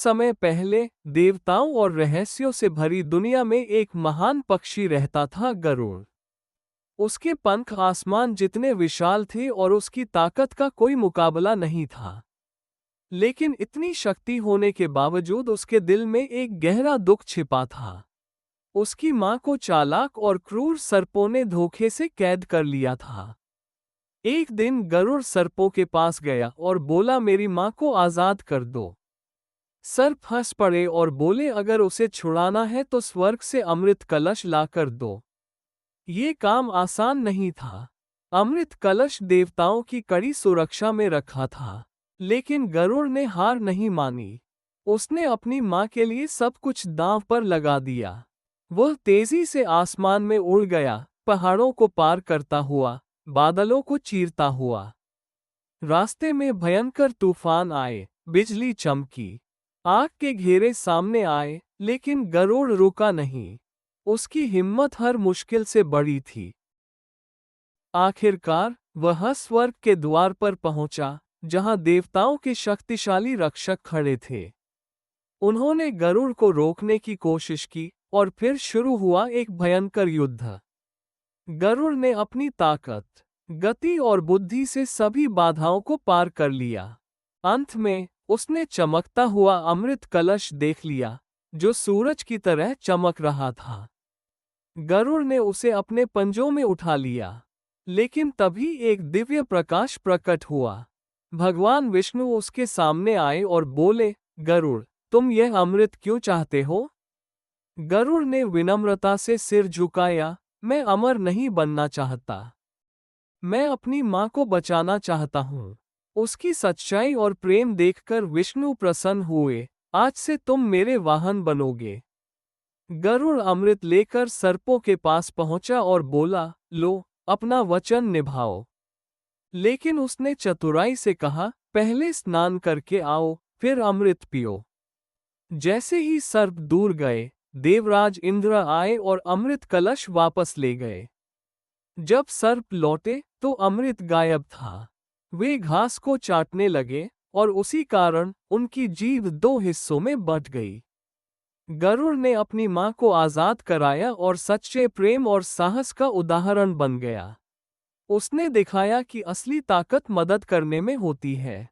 समय पहले देवताओं और रहस्यों से भरी दुनिया में एक महान पक्षी रहता था, गरुड़। उसके पंख आसमान जितने विशाल थे और उसकी ताकत का कोई मुकाबला नहीं था। लेकिन इतनी शक्ति होने के बावजूद उसके दिल में एक गहरा दुख छिपा था। उसकी मां को चालाक और क्रूर सर्पों ने धोखे से कैद कर लिया था। एक दिन गरुड़ सर्पों के पास गया और बोला, मेरी मां को आजाद कर दो। सर्प हंस पड़े और बोले, अगर उसे छुड़ाना है तो स्वर्ग से अमृत कलश ला कर दो। ये काम आसान नहीं था। अमृत कलश देवताओं की कड़ी सुरक्षा में रखा था। लेकिन गरुड़ ने हार नहीं मानी। उसने अपनी मां के लिए सब कुछ दांव पर लगा दिया। वह तेजी से आसमान में उड़ गया, पहाड़ों को पार करता हुआ, बादलों को चीरता हुआ। रास्ते में भयंकर तूफान आए, बिजली चमकी, आग के घेरे सामने आए, लेकिन गरुड़ रुका नहीं। उसकी हिम्मत हर मुश्किल से बड़ी थी। आखिरकार वह स्वर्ग के द्वार पर पहुंचा, जहां देवताओं के शक्तिशाली रक्षक खड़े थे। उन्होंने गरुड़ को रोकने की कोशिश की और फिर शुरू हुआ एक भयंकर युद्ध। गरुड़ ने अपनी ताकत, गति और बुद्धि से सभी बाधाओं को पार कर लिया। अंत में उसने चमकता हुआ अमृत कलश देख लिया, जो सूरज की तरह चमक रहा था। गरुड़ ने उसे अपने पंजों में उठा लिया। लेकिन तभी एक दिव्य प्रकाश प्रकट हुआ। भगवान विष्णु उसके सामने आए और बोले, गरुड़, तुम यह अमृत क्यों चाहते हो? गरुड़ ने विनम्रता से सिर झुकाया, मैं अमर नहीं बनना चाहता। मैं अपनी मां को बचाना चाहता हूँ। उसकी सच्चाई और प्रेम देखकर विष्णु प्रसन्न हुए। आज से तुम मेरे वाहन बनोगे। गरुड़ अमृत लेकर सर्पों के पास पहुंचा और बोला, लो, अपना वचन निभाओ। लेकिन उसने चतुराई से कहा, पहले स्नान करके आओ, फिर अमृत पियो। जैसे ही सर्प दूर गए, देवराज इंद्र आए और अमृत कलश वापस ले गए। जब सर्प लौटे तो अमृत गायब था। वे घास को चाटने लगे और उसी कारण उनकी जीभ दो हिस्सों में बंट गई। गरुड़ ने अपनी मां को आजाद कराया और सच्चे प्रेम और साहस का उदाहरण बन गया। उसने दिखाया कि असली ताकत मदद करने में होती है।